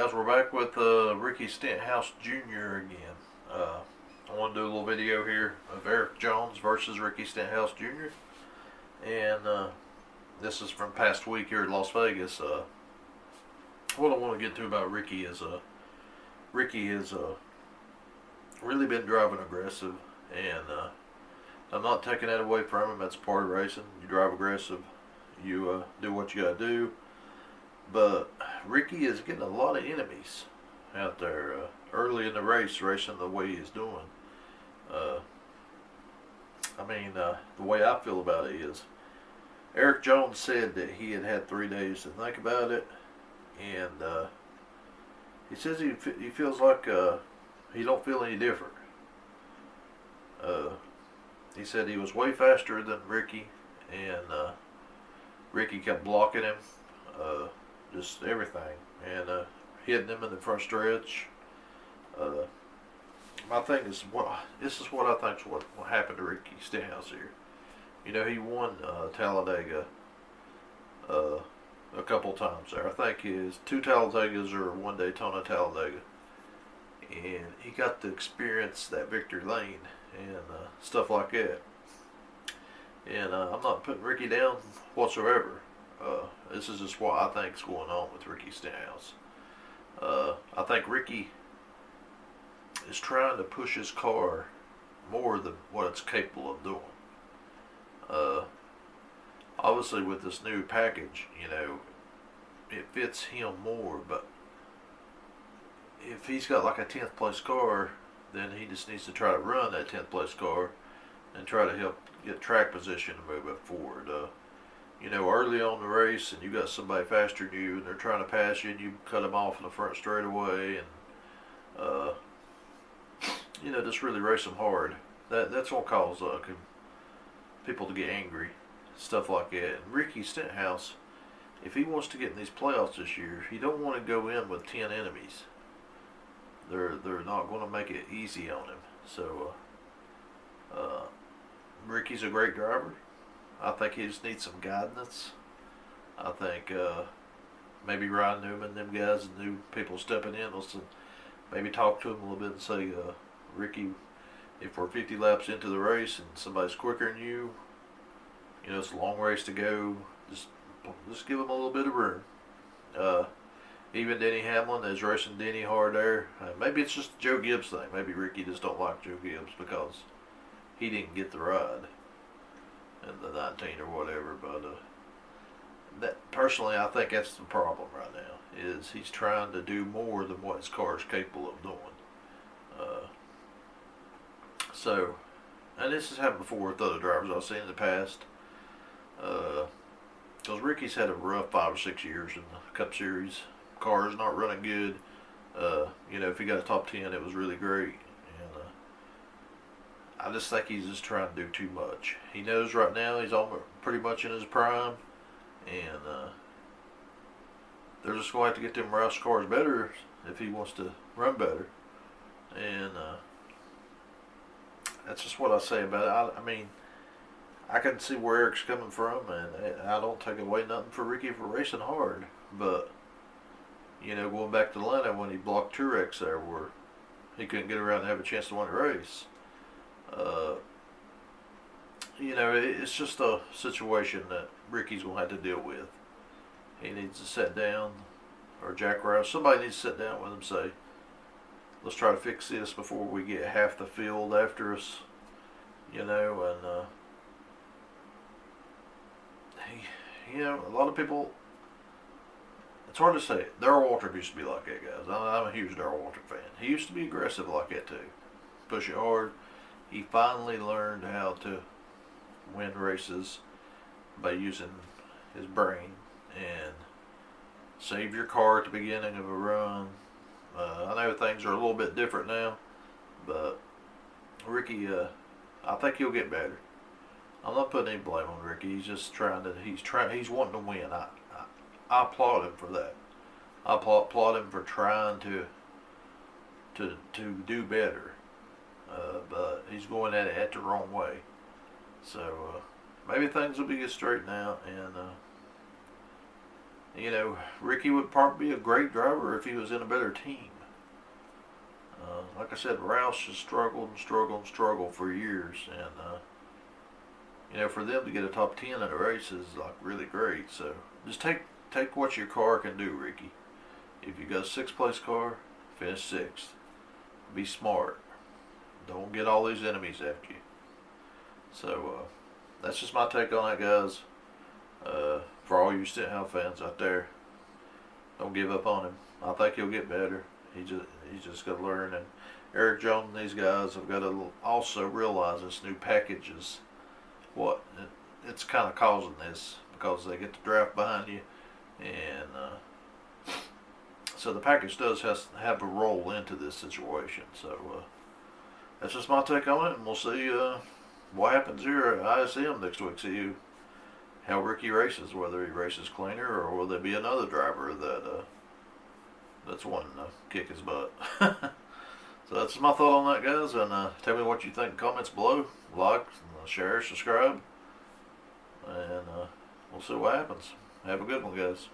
Guys, we're back with Ricky Stenhouse Jr. again. I want to do a little video here of Erik Jones versus Ricky Stenhouse Jr. And this is from past week here at Las Vegas. What I want to get to about Ricky is Ricky has really been driving aggressive, and I'm not taking that away from him. That's part of racing. You drive aggressive, you do what you got to do. But Ricky is getting a lot of enemies out there early in the race, racing the way he's doing. The way I feel about it is, Erik Jones said that he had had 3 days to think about it, and he says he feels like he don't feel any different. He said he was way faster than Ricky, and Ricky kept blocking him. Just everything, and hitting him in the front stretch. My thing is, this is what I think is what happened to Ricky Stenhouse here. You know, he won Talladega a couple times there. I think his 2 Talladegas or 1 Daytona Talladega, and he got to experience that victory lane and stuff like that. And I'm not putting Ricky down whatsoever. This is just what I think is going on with Ricky Stenhouse. I think Ricky is trying to push his car more than what it's capable of doing. Obviously, with this new package, you know, it fits him more. But if he's got like a 10th place car, then he just needs to try to run that 10th place car and try to help get track position to move it forward. You know, early on the race, and you got somebody faster than you, and they're trying to pass you, and you cut them off in the front straightaway, and you know, just really race them hard. That's what cause people to get angry, stuff like that. And Ricky Stenhouse, if he wants to get in these playoffs this year, he don't want to go in with 10 enemies. They're not going to make it easy on him. So Ricky's a great driver. I think he just needs some guidance. I think maybe Ryan Newman, them guys, and new people stepping in, will maybe talk to him a little bit and say, Ricky, if we're 50 laps into the race and somebody's quicker than you, you know, it's a long race to go, just give him a little bit of room. Even Denny Hamlin is racing Denny hard there. Maybe it's just a Joe Gibbs thing. Maybe Ricky just don't like Joe Gibbs because he didn't get the ride in the 19 or whatever, but that personally, I think that's the problem right now. Is he's trying to do more than what his car is capable of doing. And this has happened before with other drivers I've seen in the past. Because Ricky's had a rough 5 or 6 years in the Cup Series. Car's not running good. You know, if he got a top 10, it was really great. I just think he's just trying to do too much. He knows right now he's almost pretty much in his prime, and they're just going to have to get them race cars better if he wants to run better. And that's just what I say about it. I mean, I can see where Eric's coming from, and I don't take away nothing for Ricky for racing hard. But, you know, going back to Atlanta when he blocked Truex there where he couldn't get around and have a chance to win the race. You know, it's just a situation that Ricky's going to have to deal with. He needs to sit down, or Jack Rouse, somebody needs to sit down with him and say, let's try to fix this before we get half the field after us, you know. And you know, a lot of people, it's hard to say. Darrell Waltrip used to be like that, guys. I'm a huge Darrell Waltrip fan. He used to be aggressive like that too, push it hard. He finally learned how to win races by using his brain and save your car at the beginning of a run. I know things are a little bit different now, but Ricky, I think he'll get better. I'm not putting any blame on Ricky. He's just he's wanting to win. I applaud him for that. I applaud him for trying to do better. But he's going at it the wrong way. So maybe things will be get straightened out, and You know, Ricky would probably be a great driver if he was in a better team. Like I said, Roush has struggled and struggled and struggled for years, and you know, for them to get a top 10 in a race is like really great. So just take what your car can do, Ricky. If you got a sixth place car, finish sixth. Be smart. Don't get all these enemies after you. So that's just my take on that, guys. For all you Stenhouse fans out there, don't give up on him. I think he'll get better. He's just got to learn. And Erik Jones and these guys have got to also realize this new package is what it's kind of causing this, because they get the draft behind you, and so the package does have a role into this situation. So that's just my take on it, and we'll see what happens here at ISM next week. See how Ricky races, whether he races cleaner or will there be another driver that's wanting to kick his butt. So that's my thought on that, guys, and tell me what you think in comments below. Like, share, subscribe, and we'll see what happens. Have a good one, guys.